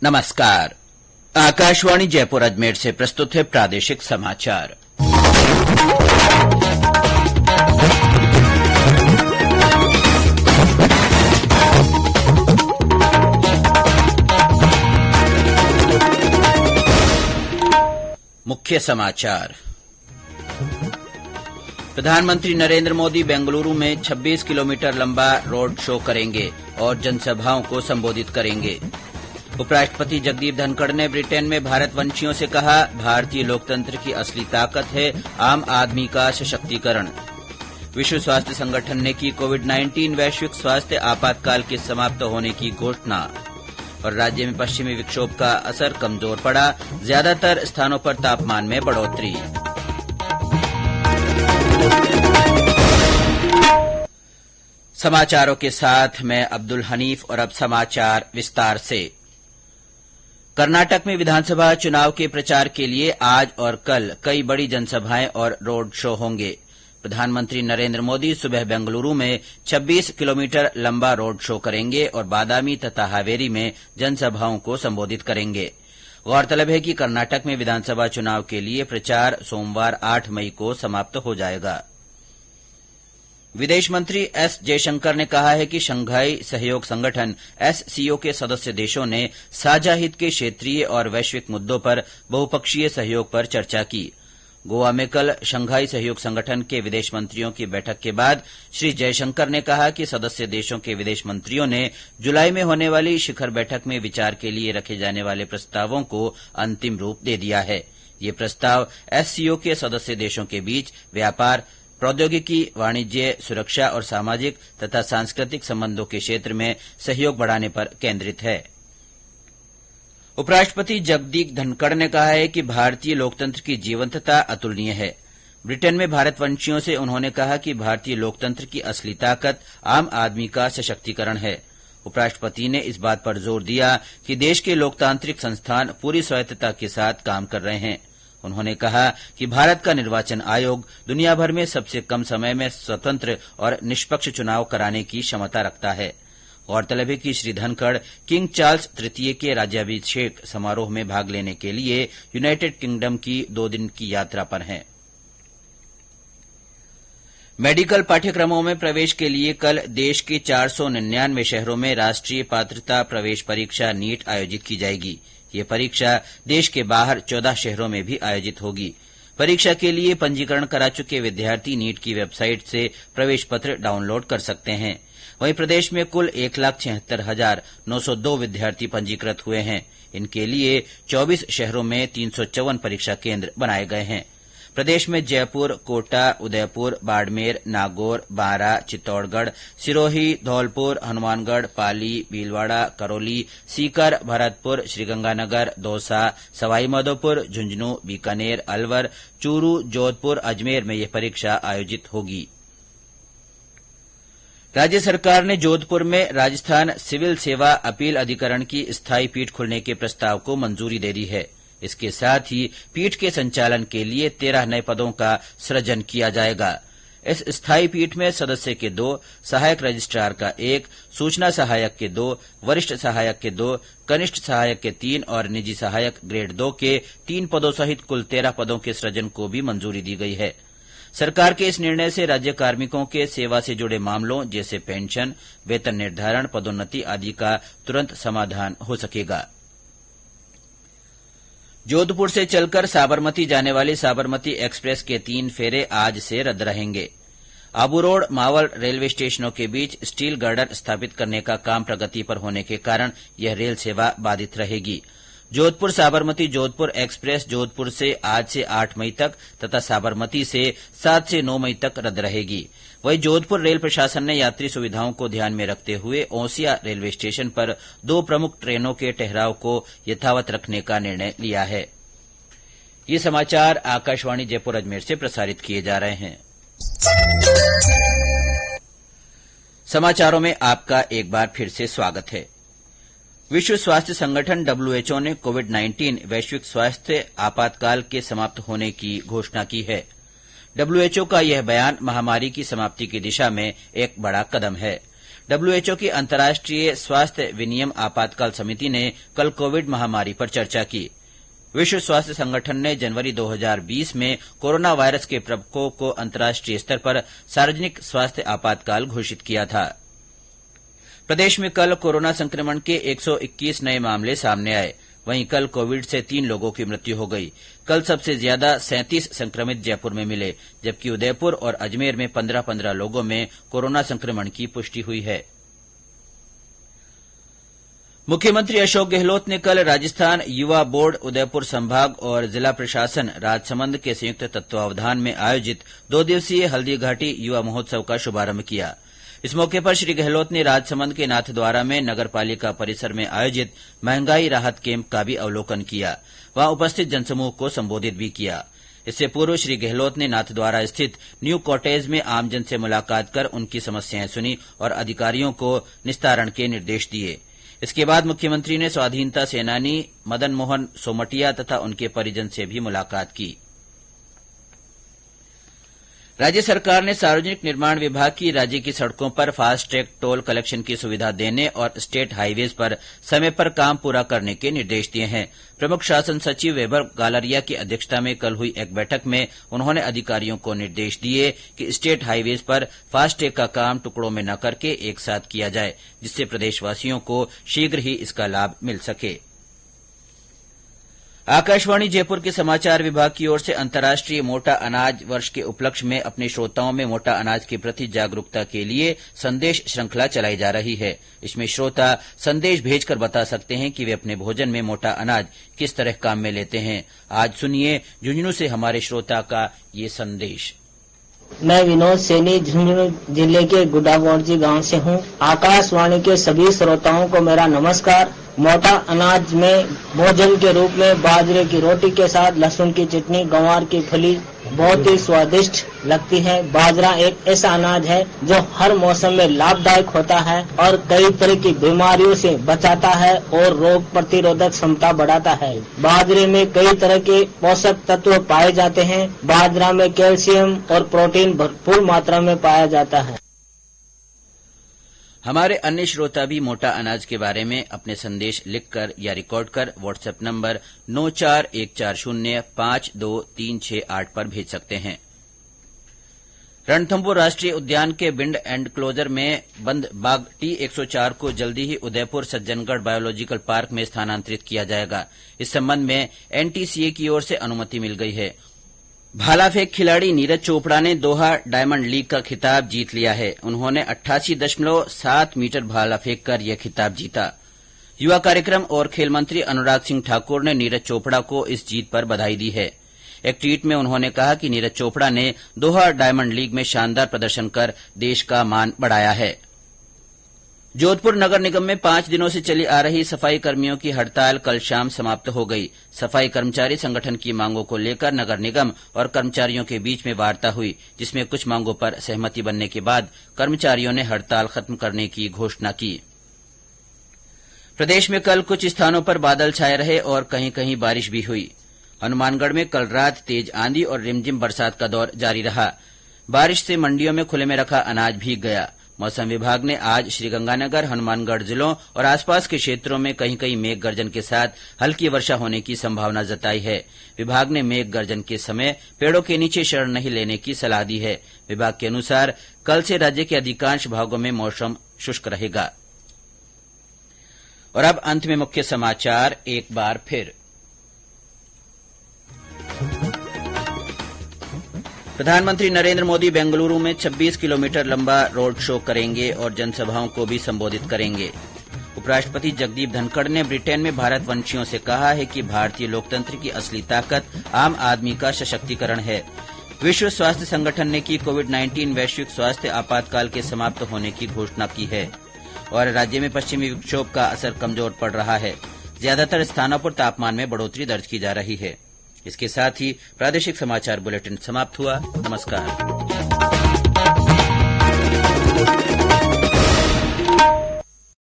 नमस्कार। आकाशवाणी जयपुर अजमेर से प्रस्तुत है प्रादेशिक समाचार। मुख्य समाचार। प्रधानमंत्री नरेंद्र मोदी बेंगलुरु में 26 किलोमीटर लंबा रोड शो करेंगे और जनसभाओं को संबोधित करेंगे। उपराष्ट्रपति जगदीप धनखड़ ने ब्रिटेन में भारतवंशियों से कहा, भारतीय लोकतंत्र की असली ताकत है आम आदमी का सशक्तिकरण। विश्व स्वास्थ्य संगठन ने की कोविड-19 वैश्विक स्वास्थ्य आपातकाल के समाप्त होने की घोषणा। और राज्य में पश्चिमी विक्षोभ का असर कमजोर पड़ा, ज्यादातर स्थानों पर तापमान में बढ़ोतरी। समाचारों के साथ मैं अब्दुल हनीफ और अब समाचार विस्तार से। कर्नाटक में विधानसभा चुनाव के प्रचार के लिए आज और कल कई बड़ी जनसभाएं और रोड शो होंगे। प्रधानमंत्री नरेंद्र मोदी सुबह बेंगलुरु में 26 किलोमीटर लंबा रोड शो करेंगे और बादामी तथा हावेरी में जनसभाओं को संबोधित करेंगे। गौरतलब है कि कर्नाटक में विधानसभा चुनाव के लिए प्रचार सोमवार 8 मई को समाप्त हो जाएगा। विदेश मंत्री एस जयशंकर ने कहा है कि शंघाई सहयोग संगठन एससीओ के सदस्य देशों ने साझा हित के क्षेत्रीय और वैश्विक मुद्दों पर बहुपक्षीय सहयोग पर चर्चा की। गोवा में कल शंघाई सहयोग संगठन के विदेश मंत्रियों की बैठक के बाद श्री जयशंकर ने कहा कि सदस्य देशों के विदेश मंत्रियों ने जुलाई में होने वाली शिखर बैठक में विचार के लिए रखे जाने वाले प्रस्तावों को अंतिम रूप दे दिया है। ये प्रस्ताव एससीओ के सदस्य देशों के बीच व्यापार, प्रौद्योगिकी, वाणिज्य, सुरक्षा और सामाजिक तथा सांस्कृतिक संबंधों के क्षेत्र में सहयोग बढ़ाने पर केंद्रित है। उपराष्ट्रपति जगदीप धनखड़ ने कहा है कि भारतीय लोकतंत्र की जीवंतता अतुलनीय है। ब्रिटेन में भारतवंशियों से उन्होंने कहा कि भारतीय लोकतंत्र की असली ताकत आम आदमी का सशक्तिकरण है। उपराष्ट्रपति ने इस बात पर जोर दिया कि देश के लोकतांत्रिक संस्थान पूरी स्वायत्तता के साथ काम कर रहे हैं। उन्होंने कहा कि भारत का निर्वाचन आयोग दुनिया भर में सबसे कम समय में स्वतंत्र और निष्पक्ष चुनाव कराने की क्षमता रखता है। गौरतलब है कि श्री धनखड़ किंग चार्ल्स तृतीय के राज्याभिषेक समारोह में भाग लेने के लिए यूनाइटेड किंगडम की 2 दिन की यात्रा पर हैं। मेडिकल पाठ्यक्रमों में प्रवेश के लिए कल देश के 499 शहरों में राष्ट्रीय पात्रता प्रवेश परीक्षा नीट आयोजित की जाएगी। ये परीक्षा देश के बाहर 14 शहरों में भी आयोजित होगी। परीक्षा के लिए पंजीकरण करा चुके विद्यार्थी नीट की वेबसाइट से प्रवेश पत्र डाउनलोड कर सकते हैं। वहीं प्रदेश में कुल 1,76,902 विद्यार्थी पंजीकृत हुए हैं। इनके लिए 24 शहरों में 354 परीक्षा केंद्र बनाए गए हैं। प्रदेश में जयपुर, कोटा, उदयपुर, बाड़मेर, नागौर, बारां, चित्तौड़गढ़, सिरोही, धौलपुर, हनुमानगढ़, पाली, भीलवाड़ा, करौली, सीकर, भरतपुर, श्रीगंगानगर, दौसा, सवाईमाधोपुर, झुंझुनू, बीकानेर, अलवर, चूरू, जोधपुर, अजमेर में यह परीक्षा आयोजित होगी। राज्य सरकार ने जोधपुर में राजस्थान सिविल सेवा अपील अधिकरण की स्थायी पीठ खुलने के प्रस्ताव को मंजूरी दे दी है। इसके साथ ही पीठ के संचालन के लिए 13 नए पदों का सृजन किया जाएगा। इस स्थायी पीठ में सदस्य के 2, सहायक रजिस्ट्रार का 1, सूचना सहायक के 2, वरिष्ठ सहायक के 2, कनिष्ठ सहायक के 3 और निजी सहायक ग्रेड 2 के 3 पदों सहित कुल 13 पदों के सृजन को भी मंजूरी दी गई है। सरकार के इस निर्णय से राज्य कार्मिकों के सेवा से जुड़े मामलों जैसे पेंशन, वेतन निर्धारण, पदोन्नति आदि का तुरंत समाधान हो सकेगा। जोधपुर से चलकर साबरमती जाने वाली साबरमती एक्सप्रेस के 3 फेरे आज से रद्द रहेंगे। आबू रोड, मावल रेलवे स्टेशनों के बीच स्टील गर्डर स्थापित करने का काम प्रगति पर होने के कारण यह रेल सेवा बाधित रहेगी। जोधपुर साबरमती जोधपुर एक्सप्रेस जोधपुर से आज से 8 मई तक तथा साबरमती से 7 से 9 मई तक रद्द रहेगी। वहीं जोधपुर रेल प्रशासन ने यात्री सुविधाओं को ध्यान में रखते हुए ओसिया रेलवे स्टेशन पर 2 प्रमुख ट्रेनों के ठहराव को यथावत रखने का निर्णय लिया है। ये समाचार आकाशवाणी जयपुर अजमेर से प्रसारित किए जा रहे हैं। समाचारों में आपका एक बार फिर से स्वागत है। विश्व स्वास्थ्य संगठन WHO ने कोविड-19 वैश्विक स्वास्थ्य आपातकाल के समाप्त होने की घोषणा की है। WHO का यह बयान महामारी की समाप्ति की दिशा में एक बड़ा कदम है। डब्ल्यूएचओ की अंतर्राष्ट्रीय स्वास्थ्य विनियम आपातकाल समिति ने कल कोविड महामारी पर चर्चा की। विश्व स्वास्थ्य संगठन ने जनवरी 2020 में कोरोना वायरस के प्रकोप को अंतर्राष्ट्रीय स्तर पर सार्वजनिक स्वास्थ्य आपातकाल घोषित किया था। प्रदेश में कल कोरोना संक्रमण के 121 नए मामले सामने आए। वहीं कल कोविड से 3 लोगों की मृत्यु हो गई। कल सबसे ज्यादा 37 संक्रमित जयपुर में मिले, जबकि उदयपुर और अजमेर में 15-15 लोगों में कोरोना संक्रमण की पुष्टि हुई है। मुख्यमंत्री अशोक गहलोत ने कल राजस्थान युवा बोर्ड उदयपुर संभाग और जिला प्रशासन राजसमंद के संयुक्त तत्वावधान में आयोजित 2 दिवसीय हल्दी घाटी युवा महोत्सव का शुभारंभ किया। इस मौके पर श्री गहलोत ने राजसमंद के नाथद्वारा में नगरपालिका परिसर में आयोजित महंगाई राहत कैंप का भी अवलोकन किया। वहां उपस्थित जनसमूह को संबोधित भी किया। इससे पूर्व श्री गहलोत ने नाथद्वारा स्थित न्यू कॉटेज में आमजन से मुलाकात कर उनकी समस्याएं सुनी और अधिकारियों को निस्तारण के निर्देश दिए। इसके बाद मुख्यमंत्री ने स्वाधीनता सेनानी मदन मोहन सोमटिया तथा उनके परिजन से भी मुलाकात की। राज्य सरकार ने सार्वजनिक निर्माण विभाग की राज्य की सड़कों पर फास्ट ट्रैक टोल कलेक्शन की सुविधा देने और स्टेट हाईवेज पर समय पर काम पूरा करने के निर्देश दिए हैं। प्रमुख शासन सचिव वैभव गालरिया की अध्यक्षता में कल हुई एक बैठक में उन्होंने अधिकारियों को निर्देश दिए कि स्टेट हाईवेज पर फास्ट ट्रैक का काम टुकड़ों में न करके एक साथ किया जाए, जिससे प्रदेशवासियों को शीघ्र ही इसका लाभ मिल सके। आकाशवाणी जयपुर के समाचार विभाग की ओर से अंतर्राष्ट्रीय मोटा अनाज वर्ष के उपलक्ष्य में अपने श्रोताओं में मोटा अनाज के प्रति जागरूकता के लिए संदेश श्रृंखला चलाई जा रही है। इसमें श्रोता संदेश भेजकर बता सकते हैं कि वे अपने भोजन में मोटा अनाज किस तरह काम में लेते हैं। आज सुनिए झुंझुनू से हमारे श्रोता का ये संदेश। मैं विनोद सैनी झुंझुनू जिले के गुड्डागोड़जी गांव से हूं। आकाशवाणी के सभी श्रोताओं को मेरा नमस्कार। मोटा अनाज में भोजन के रूप में बाजरे की रोटी के साथ लहसुन की चटनी, गंवार की फली बहुत ही स्वादिष्ट लगती है। बाजरा एक ऐसा अनाज है जो हर मौसम में लाभदायक होता है और कई तरह की बीमारियों से बचाता है और रोग प्रतिरोधक क्षमता बढ़ाता है। बाजरे में कई तरह के पोषक तत्व पाए जाते हैं। बाजरा में कैल्शियम और प्रोटीन भरपूर मात्रा में पाया जाता है। हमारे अन्य श्रोता भी मोटा अनाज के बारे में अपने संदेश लिखकर या रिकॉर्ड कर व्हाट्सएप नंबर 9414052368 पर भेज सकते हैं। रणथंभौर राष्ट्रीय उद्यान के बिंड एनक्लोजर में बंद बाघ T104 को जल्दी ही उदयपुर सज्जनगढ़ बायोलॉजिकल पार्क में स्थानांतरित किया जाएगा। इस संबंध में NTCA की ओर से अनुमति मिल गई है। भाला फेंक खिलाड़ी नीरज चोपड़ा ने दोहा डायमंड लीग का खिताब जीत लिया है। उन्होंने 88.7 मीटर भाला फेंक कर यह खिताब जीता। युवा कार्यक्रम और खेल मंत्री अनुराग सिंह ठाकुर ने नीरज चोपड़ा को इस जीत पर बधाई दी है। एक ट्वीट में उन्होंने कहा कि नीरज चोपड़ा ने दोहा डायमंड लीग में शानदार प्रदर्शन कर देश का मान बढ़ाया है। जोधपुर नगर निगम में 5 दिनों से चली आ रही सफाई कर्मियों की हड़ताल कल शाम समाप्त हो गई। सफाई कर्मचारी संगठन की मांगों को लेकर नगर निगम और कर्मचारियों के बीच में वार्ता हुई, जिसमें कुछ मांगों पर सहमति बनने के बाद कर्मचारियों ने हड़ताल खत्म करने की घोषणा की। प्रदेश में कल कुछ स्थानों पर बादल छाए रहे और कहीं कहीं बारिश भी हुई। हनुमानगढ़ में कल रात तेज आंधी और रिमझिम बरसात का दौर जारी रहा। बारिश से मंडियों में खुले में रखा अनाज भीग गया। मौसम विभाग ने आज श्रीगंगानगर, हनुमानगढ़ जिलों और आसपास के क्षेत्रों में कहीं कहीं मेघ गर्जन के साथ हल्की वर्षा होने की संभावना जताई है। विभाग ने मेघ गर्जन के समय पेड़ों के नीचे शरण नहीं लेने की सलाह दी है। विभाग के अनुसार कल से राज्य के अधिकांश भागों में मौसम शुष्क रहेगा। और अब अंत में मुख्य समाचार एक बार फिर। प्रधानमंत्री नरेंद्र मोदी बेंगलुरु में 26 किलोमीटर लंबा रोड शो करेंगे और जनसभाओं को भी संबोधित करेंगे। उपराष्ट्रपति जगदीप धनखड़ ने ब्रिटेन में भारतवंशियों से कहा है कि भारतीय लोकतंत्र की असली ताकत आम आदमी का सशक्तिकरण है। विश्व स्वास्थ्य संगठन ने की कोविड-19 वैश्विक स्वास्थ्य आपातकाल के समाप्त होने की घोषणा की है। और राज्य में पश्चिमी विक्षोभ का असर कमजोर पड़ रहा है। ज्यादातर स्थानों पर तापमान में बढ़ोतरी दर्ज की जा रही है। इसके साथ ही प्रादेशिक समाचार बुलेटिन समाप्त हुआ। नमस्कार।